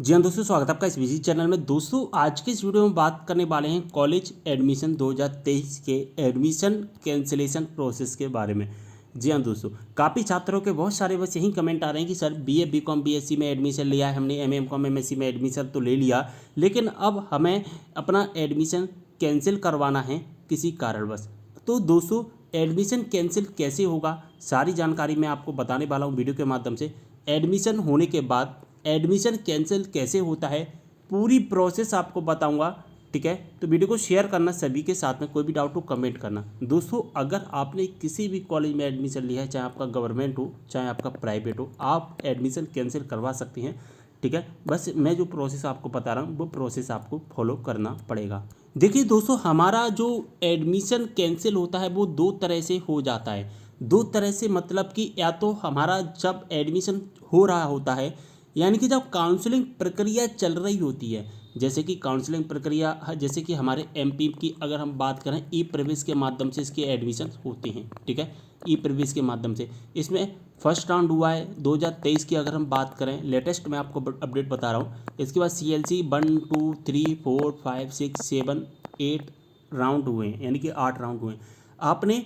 जी हाँ दोस्तों, स्वागत है आपका इस विजिट चैनल में। दोस्तों आज के इस वीडियो में बात करने वाले हैं कॉलेज एडमिशन 2023 के एडमिशन कैंसिलेशन प्रोसेस के बारे में। जी हाँ दोस्तों, काफ़ी छात्रों के बहुत सारे बस यही कमेंट आ रहे हैं कि सर बीए बीकॉम बीएससी में एडमिशन लिया है हमने, एमए एमकॉम एमएससी में एडमिशन तो ले लिया, लेकिन अब हमें अपना एडमिशन कैंसिल करवाना है किसी कारणवश। तो दोस्तों एडमिशन कैंसिल कैसे होगा, सारी जानकारी मैं आपको बताने वाला हूँ वीडियो के माध्यम से। एडमिशन होने के बाद एडमिशन कैंसिल कैसे होता है, पूरी प्रोसेस आपको बताऊंगा। ठीक है, तो वीडियो को शेयर करना सभी के साथ में, कोई भी डाउट हो कमेंट करना। दोस्तों अगर आपने किसी भी कॉलेज में एडमिशन लिया है, चाहे आपका गवर्नमेंट हो चाहे आपका प्राइवेट हो, आप एडमिशन कैंसिल करवा सकते हैं। ठीक है, बस मैं जो प्रोसेस आपको बता रहा हूँ वो प्रोसेस आपको फॉलो करना पड़ेगा। देखिए दोस्तों, हमारा जो एडमिशन कैंसिल होता है वो दो तरह से हो जाता है। दो तरह से मतलब कि या तो हमारा जब एडमिशन हो रहा होता है, यानी कि जब काउंसलिंग प्रक्रिया चल रही होती है, जैसे कि काउंसलिंग प्रक्रिया, जैसे कि हमारे एमपी की अगर हम बात करें, ई प्रवेश के माध्यम से इसके एडमिशन होते हैं। ठीक है, ई प्रवेश के माध्यम से इसमें फर्स्ट राउंड हुआ है 2023 की अगर हम बात करें, लेटेस्ट मैं आपको अपडेट बता रहा हूँ। इसके बाद CLC 1 2 3 4 5 6 7 8 राउंड हुए हैं, यानी कि 8 राउंड हुए हैं। आपने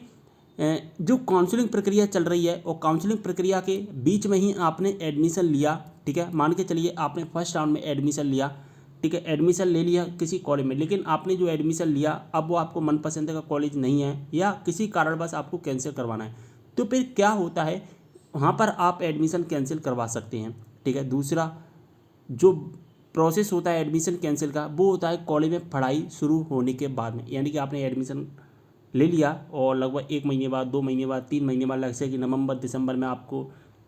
जो काउंसलिंग प्रक्रिया चल रही है और काउंसलिंग प्रक्रिया के बीच में ही आपने एडमिशन लिया। ठीक है, मान के चलिए आपने फर्स्ट राउंड में एडमिशन लिया। ठीक है, एडमिशन ले लिया किसी कॉलेज में, लेकिन आपने जो एडमिशन लिया अब वो आपको मनपसंद का कॉलेज नहीं है या किसी कारणवश आपको कैंसिल करवाना है, तो फिर क्या होता है, वहाँ पर आप एडमिशन कैंसिल करवा सकते हैं। ठीक है, दूसरा जो प्रोसेस होता है एडमिशन कैंसिल का, वो होता है कॉलेज में पढ़ाई शुरू होने के बाद में, यानी कि आपने एडमिशन ले लिया और लगभग 1 महीने बाद, 2 महीने बाद, 3 महीने बाद, लगता है कि नवंबर दिसंबर में आपको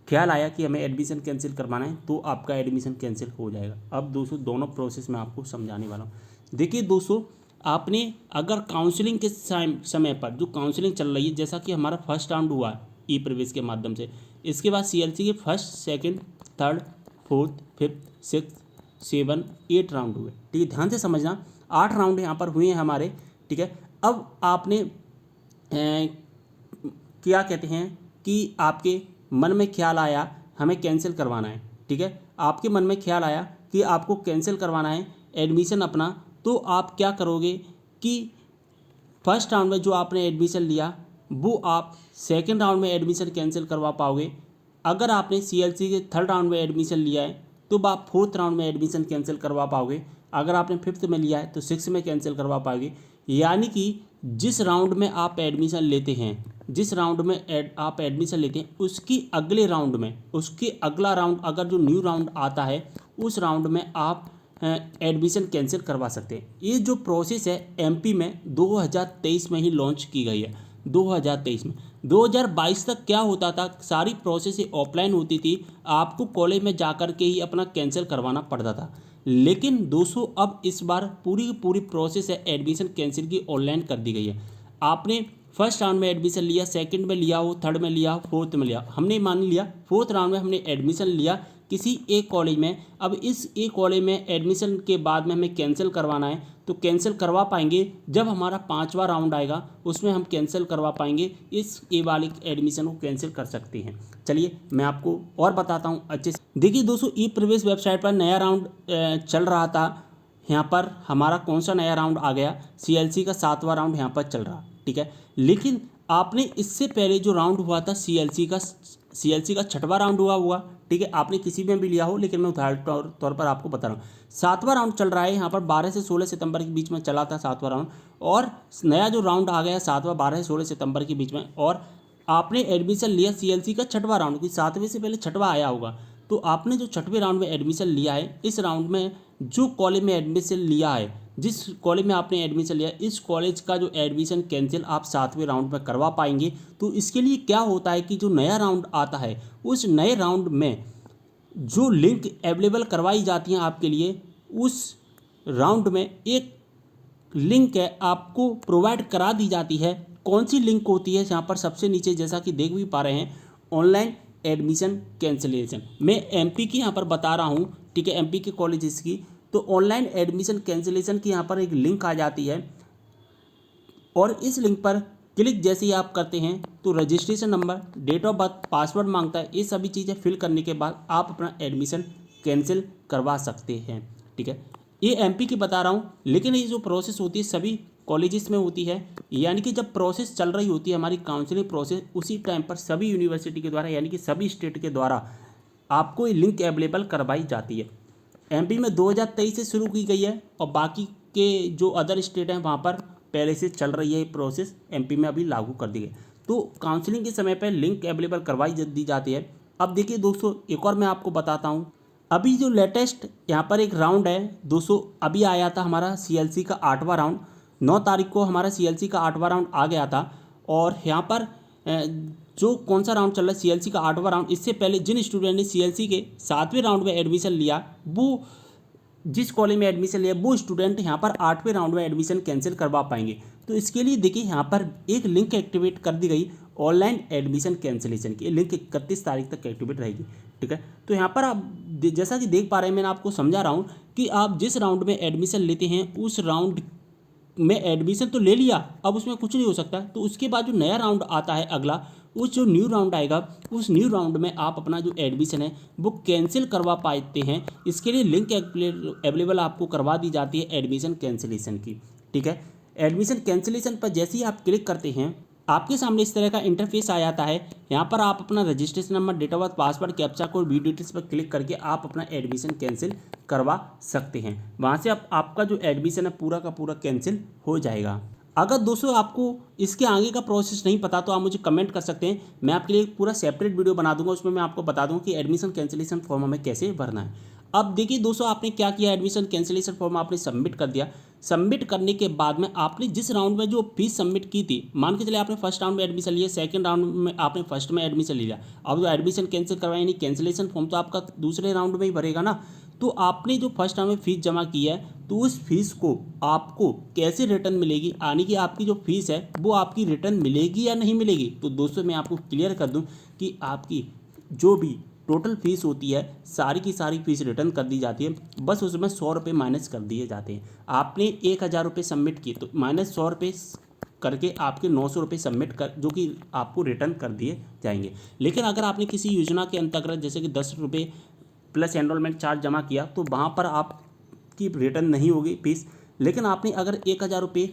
ख्याल आया कि हमें एडमिशन कैंसिल करवाना है, तो आपका एडमिशन कैंसिल हो जाएगा। अब दोस्तों दोनों प्रोसेस मैं आपको समझाने वाला हूँ। देखिए दोस्तों, आपने अगर काउंसलिंग के समय पर जो काउंसलिंग चल रही है, जैसा कि हमारा फर्स्ट राउंड हुआ ई प्रवेश के माध्यम से, इसके बाद CLC के first second third fourth fifth six 7 8 round हुए। ठीक है, ध्यान से समझना, 8 राउंड यहाँ पर हुए हैं हमारे। ठीक है, अब आपने क्या कहते हैं कि आपके मन में ख्याल आया हमें कैंसिल करवाना है। ठीक है, आपके मन में ख्याल आया कि आपको कैंसिल करवाना है एडमिशन अपना, तो आप क्या करोगे कि फर्स्ट राउंड में जो आपने एडमिशन लिया वो आप सेकंड राउंड में एडमिशन कैंसिल करवा पाओगे। अगर आपने CLC के थर्ड राउंड में एडमिशन लिया है तो आप फोर्थ राउंड में एडमिशन कैंसिल करवा पाओगे। अगर आपने फिफ्थ में लिया है तो सिक्स में कैंसिल करवा पाओगे। यानी कि जिस राउंड में आप एडमिशन लेते हैं, जिस राउंड में आप एडमिशन लेते हैं, उसकी अगले राउंड में, उसके अगला राउंड अगर जो न्यू राउंड आता है उस राउंड में आप एडमिशन कैंसिल करवा सकते हैं। ये जो प्रोसेस है MP में 2023 में ही लॉन्च की गई है। 2023 में, 2022 तक क्या होता था, सारी प्रोसेस ऑफलाइन होती थी, आपको कॉलेज में जाकर के ही अपना कैंसिल करवाना पड़ता था। लेकिन दोस्तों अब इस बार पूरी की पूरी प्रोसेस है एडमिशन कैंसिल की ऑनलाइन कर दी गई है। आपने फर्स्ट राउंड में एडमिशन लिया, सेकंड में लिया हो, थर्ड में लिया हो, फोर्थ में लिया, हमने मान लिया फोर्थ राउंड में हमने एडमिशन लिया किसी एक कॉलेज में। अब इस एक कॉलेज में एडमिशन के बाद में हमें कैंसिल करवाना है, तो कैंसिल करवा पाएंगे जब हमारा 5वां राउंड आएगा, उसमें हम कैंसिल करवा पाएंगे, इस ए वाले एडमिशन को कैंसिल कर सकते हैं। चलिए मैं आपको और बताता हूँ अच्छे से। देखिए दोस्तों, ई प्रवेश वेबसाइट पर नया राउंड चल रहा था। यहाँ पर हमारा कौन सा नया राउंड आ गया, CLC का 7वां राउंड यहाँ पर चल रहा। ठीक है, लेकिन आपने इससे पहले जो राउंड हुआ था CLC का 6वां राउंड हुआ। ठीक है, आपने किसी में भी लिया हो, लेकिन मैं उदाहरण तौर पर आपको बता रहा हूँ। 7वां राउंड चल रहा है यहाँ पर, 12 से 16 सितंबर के बीच में चला था 7वां राउंड, और नया जो राउंड आ गया 7वां 12 से 16 सितंबर के बीच में, और आपने एडमिशन लिया CLC का 6वां राउंड, क्योंकि 7वें से पहले 6वां आया होगा। तो आपने जो 6वें राउंड में एडमिशन लिया है, इस राउंड में जो कॉलेज में एडमिशन लिया है, जिस कॉलेज में आपने एडमिशन लिया, इस कॉलेज का जो एडमिशन कैंसिल आप 7वें राउंड में करवा पाएंगे। तो इसके लिए क्या होता है कि जो नया राउंड आता है, उस नए राउंड में जो लिंक अवेलेबल करवाई जाती हैं आपके लिए, उस राउंड में एक लिंक है आपको प्रोवाइड करा दी जाती है। कौन सी लिंक होती है, यहाँ पर सबसे नीचे जैसा कि देख भी पा रहे हैं, ऑनलाइन एडमिशन कैंसिलेशन। मैं MP की यहाँ पर बता रहा हूँ। ठीक है, MP के कॉलेजेस की, तो ऑनलाइन एडमिशन कैंसिलेशन की यहाँ पर एक लिंक आ जाती है, और इस लिंक पर क्लिक जैसे ही आप करते हैं तो registration number, date of birth, password मांगता है। ये सभी चीज़ें फिल करने के बाद आप अपना एडमिशन कैंसिल करवा सकते हैं। ठीक है, ये एमपी की बता रहा हूँ, लेकिन ये जो प्रोसेस होती है सभी कॉलेजेस में होती है। यानी कि जब प्रोसेस चल रही होती है हमारी काउंसलिंग प्रोसेस, उसी टाइम पर सभी यूनिवर्सिटी के द्वारा यानी कि सभी स्टेट के द्वारा आपको ये लिंक अवेलेबल करवाई जाती है। एमपी में 2023 से शुरू की गई है और बाकी के जो अदर स्टेट हैं वहाँ पर पहले से चल रही है ये प्रोसेस, एमपी में अभी लागू कर दी गई। तो काउंसलिंग के समय पर लिंक अवेलेबल करवाई दी जाती है। अब देखिए दोस्तों, एक और मैं आपको बताता हूँ, अभी जो लेटेस्ट यहाँ पर एक राउंड है दोस्तों, अभी आया था हमारा सीएलसी का 8वां राउंड। 9 तारीख को हमारा सीएलसी का 8वां राउंड आ गया था। और यहाँ पर जो कौन सा राउंड चल रहा है सीएलसी का 8वां राउंड, इससे पहले जिन स्टूडेंट ने सीएलसी के 7वें राउंड में एडमिशन लिया, वो जिस कॉलेज में एडमिशन लिया वो स्टूडेंट यहाँ पर 8वें राउंड में एडमिशन कैंसिल करवा पाएंगे। तो इसके लिए देखिए यहाँ पर एक लिंक एक्टिवेट कर दी गई ऑनलाइन एडमिशन कैंसिलेशन की। लिंक 31 तारीख तक एक्टिवेट रहेगी। ठीक है, तो यहाँ पर आप जैसा कि देख पा रहे हैं, मैंने आपको समझा रहा हूँ कि आप जिस राउंड में एडमिशन लेते हैं उस राउंड में एडमिशन तो ले लिया, अब उसमें कुछ नहीं हो सकता। तो उसके बाद जो नया राउंड आता है अगला, उस जो न्यू राउंड आएगा उस न्यू राउंड में आप अपना जो एडमिशन है वो कैंसिल करवा पाते हैं। इसके लिए लिंक अवेलेबल आपको करवा दी जाती है एडमिशन कैंसिलेशन की। ठीक है, एडमिशन कैंसिलेशन पर जैसे ही आप क्लिक करते हैं आपके सामने इस तरह का इंटरफेस आ जाता है। यहाँ पर आप अपना registration number, date of birth, password, captcha code, view details पर क्लिक करके आप अपना एडमिशन कैंसिल करवा सकते हैं। वहाँ से आपका जो एडमिशन है पूरा का पूरा कैंसिल हो जाएगा। अगर दोस्तों आपको इसके आगे का प्रोसेस नहीं पता तो आप मुझे कमेंट कर सकते हैं, मैं आपके लिए पूरा सेपरेट वीडियो बना दूंगा, उसमें मैं आपको बता दूंगा कि एडमिशन कैंसिलेशन फॉर्म हमें कैसे भरना है। अब देखिए दोस्तों, आपने क्या किया, एडमिशन कैंसिलेशन फॉर्म आपने सबमिट कर दिया। सबमिट करने के बाद में आपने जिस राउंड में जो फीस सबमिट की थी, मान के चले आपने फर्स्ट राउंड में एडमिशन लिया, सेकंड राउंड में आपने फर्स्ट में एडमिशन लिया, अब जो एडमिशन कैंसिल करवाया यानी कैंसिलेशन फॉर्म तो आपका दूसरे राउंड में ही भरेगा ना। तो आपने जो फर्स्ट राउंड में फीस जमा की है तो उस फीस को आपको कैसे रिटर्न मिलेगी, यानी कि आपकी जो फीस है वो आपकी रिटर्न मिलेगी या नहीं मिलेगी। तो दोस्तों मैं आपको क्लियर कर दूं कि आपकी जो भी टोटल फीस होती है सारी की सारी फीस रिटर्न कर दी जाती है, बस उसमें 100 रुपये माइनस कर दिए जाते हैं। आपने 1000 रुपये सबमिट किए तो माइनस 100 रुपये करके आपके 900 रुपये सबमिट कर जो कि आपको रिटर्न कर दिए जाएंगे। लेकिन अगर आपने किसी योजना के अंतर्गत जैसे कि 10 रुपये प्लस एनरोलमेंट चार्ज जमा किया तो वहाँ पर आपकी रिटर्न नहीं होगी फीस। लेकिन आपने अगर 1000 रुपये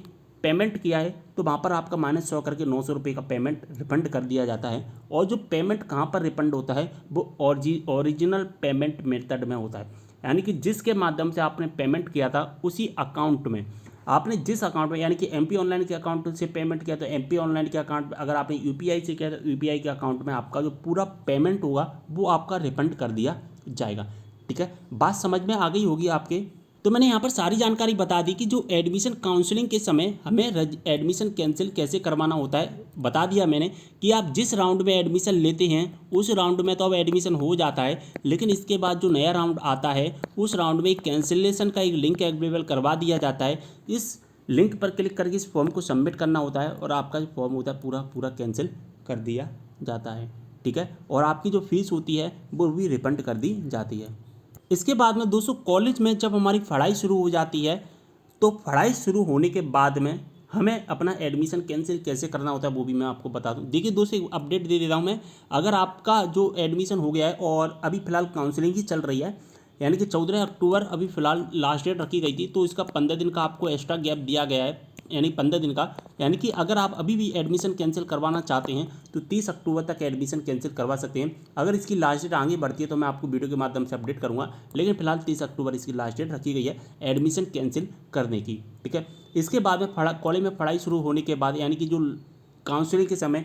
पेमेंट किया है तो वहाँ पर आपका माइनस 100 करके 900 रुपये का पेमेंट रिफंड कर दिया जाता है। और जो पेमेंट कहाँ पर रिफंड होता है वो ओरिजिनल पेमेंट मेथड में होता है, यानी कि जिसके माध्यम से आपने पेमेंट किया था उसी अकाउंट में, आपने जिस अकाउंट में यानी कि एमपी ऑनलाइन के अकाउंट से पेमेंट किया तो एमपी ऑनलाइन के अकाउंट में, अगर आपने यूपीआई से किया तो यूपीआई के अकाउंट में आपका जो पूरा पेमेंट होगा वो आपका रिफंड कर दिया जाएगा। ठीक है, बात समझ में आ गई होगी आपके। तो मैंने यहाँ पर सारी जानकारी बता दी कि जो एडमिशन काउंसलिंग के समय हमें एडमिशन कैंसिल कैसे करवाना होता है, बता दिया मैंने कि आप जिस राउंड में एडमिशन लेते हैं उस राउंड में तो अब एडमिशन हो जाता है, लेकिन इसके बाद जो नया राउंड आता है उस राउंड में कैंसिलेशन का एक लिंक अवेलेबल करवा दिया जाता है। इस लिंक पर क्लिक करके इस फॉर्म को सबमिट करना होता है और आपका जो फॉर्म होता है पूरा पूरा कैंसिल कर दिया जाता है। ठीक है, और आपकी जो फीस होती है वो भी रिफंड कर दी जाती है। इसके बाद में दोस्तों कॉलेज में जब हमारी पढ़ाई शुरू हो जाती है तो पढ़ाई शुरू होने के बाद में हमें अपना एडमिशन कैंसिल कैसे करना होता है वो भी मैं आपको बता दूं। देखिए दोस्तों, एक अपडेट दे रहा हूं मैं, अगर आपका जो एडमिशन हो गया है और अभी फ़िलहाल काउंसलिंग ही चल रही है, यानी कि 14 अक्टूबर अभी फ़िलहाल लास्ट डेट रखी गई थी, तो इसका 15 दिन का आपको एक्स्ट्रा गैप दिया गया है, यानी 15 दिन का। यानी कि अगर आप अभी भी एडमिशन कैंसिल करवाना चाहते हैं तो 30 अक्टूबर तक एडमिशन कैंसिल करवा सकते हैं। अगर इसकी लास्ट डेट आगे बढ़ती है तो मैं आपको वीडियो के माध्यम से अपडेट करूंगा, लेकिन फिलहाल 30 अक्टूबर इसकी लास्ट डेट रखी गई है एडमिशन कैंसिल करने की। ठीक है, इसके बाद में कॉलेज में पढ़ाई शुरू होने के बाद यानी कि जो काउंसलिंग के समय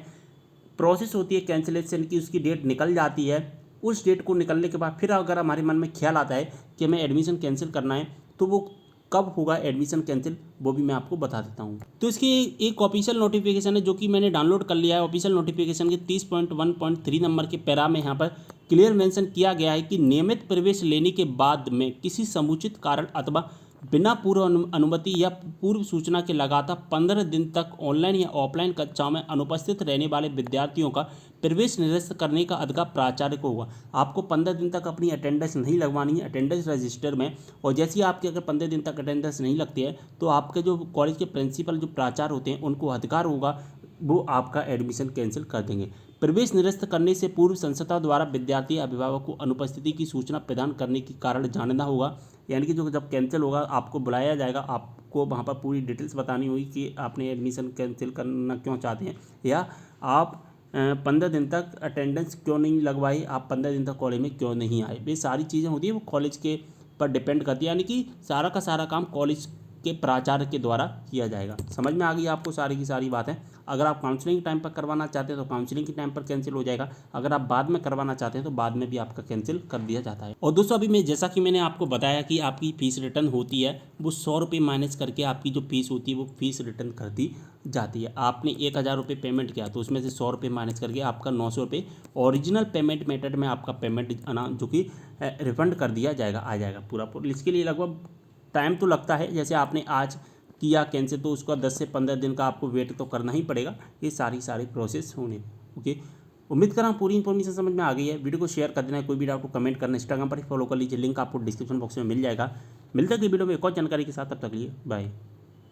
प्रोसेस होती है कैंसिलेशन की, उसकी डेट निकल जाती है। उस डेट को निकलने के बाद फिर अगर हमारे मन में ख्याल आता है कि हमें एडमिशन कैंसिल करना है तो वो कब होगा एडमिशन कैंसिल वो भी मैं आपको बता देता हूँ। तो इसकी एक ऑफिशियल नोटिफिकेशन है जो कि मैंने डाउनलोड कर लिया है। ऑफिशियल नोटिफिकेशन के 30.1.3 नंबर के पैरा में यहाँ पर क्लियर मेंशन किया गया है कि नियमित प्रवेश लेने के बाद में किसी समुचित कारण अथवा बिना पूर्व अनुमति या पूर्व सूचना के लगातार 15 दिन तक ऑनलाइन या ऑफलाइन कक्षाओं में अनुपस्थित रहने वाले विद्यार्थियों का प्रवेश निरस्त करने का अधिकार प्राचार्य को होगा। आपको 15 दिन तक अपनी अटेंडेंस नहीं लगवानी है अटेंडेंस रजिस्टर में, और जैसे ही आपकी अगर 15 दिन तक अटेंडेंस नहीं लगती है तो आपके जो कॉलेज के प्रिंसिपल जो प्राचार्य होते हैं उनको अधिकार होगा, वो आपका एडमिशन कैंसिल कर देंगे। प्रवेश निरस्त करने से पूर्व संस्था द्वारा विद्यार्थी अभिभावक को अनुपस्थिति की सूचना प्रदान करने के कारण जानना होगा। यानी कि जो जब कैंसिल होगा आपको बुलाया जाएगा, आपको वहाँ पर पूरी डिटेल्स बतानी होगी कि आपने एडमिशन कैंसिल करना क्यों चाहते हैं, या आप 15 दिन तक अटेंडेंस क्यों नहीं लगवाई, आप 15 दिन तक कॉलेज में क्यों नहीं आए। ये सारी चीज़ें होती है वो कॉलेज के पर डिपेंड करती है, यानी कि सारा का सारा काम कॉलेज के प्राचार्य के द्वारा किया जाएगा। समझ में आ गई आपको सारी की सारी बातें। अगर आप काउंसलिंग टाइम पर करवाना चाहते हैं तो काउंसलिंग के टाइम पर कैंसिल हो जाएगा, अगर आप बाद में करवाना चाहते हैं तो बाद में भी आपका कैंसिल कर दिया जाता है। और दोस्तों अभी मैं जैसा कि मैंने आपको बताया कि आपकी फ़ीस रिटर्न होती है वो 100 रुपये माइनस करके आपकी जो फीस होती है वो फीस रिटर्न कर दी जाती है। आपने 1000 रुपये पेमेंट किया तो उसमें से 100 रुपये माइनस करके आपका 900 रुपये ओरिजिनल पेमेंट मेथड में आपका पेमेंट जो कि रिफंड कर दिया जाएगा, आ जाएगा पूरा। इसके लिए लगभग टाइम तो लगता है, जैसे आपने आज किया कैंसिल तो उसका 10 से 15 दिन का आपको वेट तो करना ही पड़ेगा, ये सारी प्रोसेस होने। ओके, उम्मीद कर रहा हूँ पूरी इन्फॉर्मेशन समझ में आ गई है। वीडियो को शेयर कर देना है, कोई भी डाउट को कमेंट करना, इंस्टाग्राम पर फॉलो कर लीजिए, लिंक आपको डिस्क्रिप्शन बॉक्स में मिल जाएगा। मिलते हैं वीडियो में एक और जानकारी के साथ, तब तक के लिए बाय।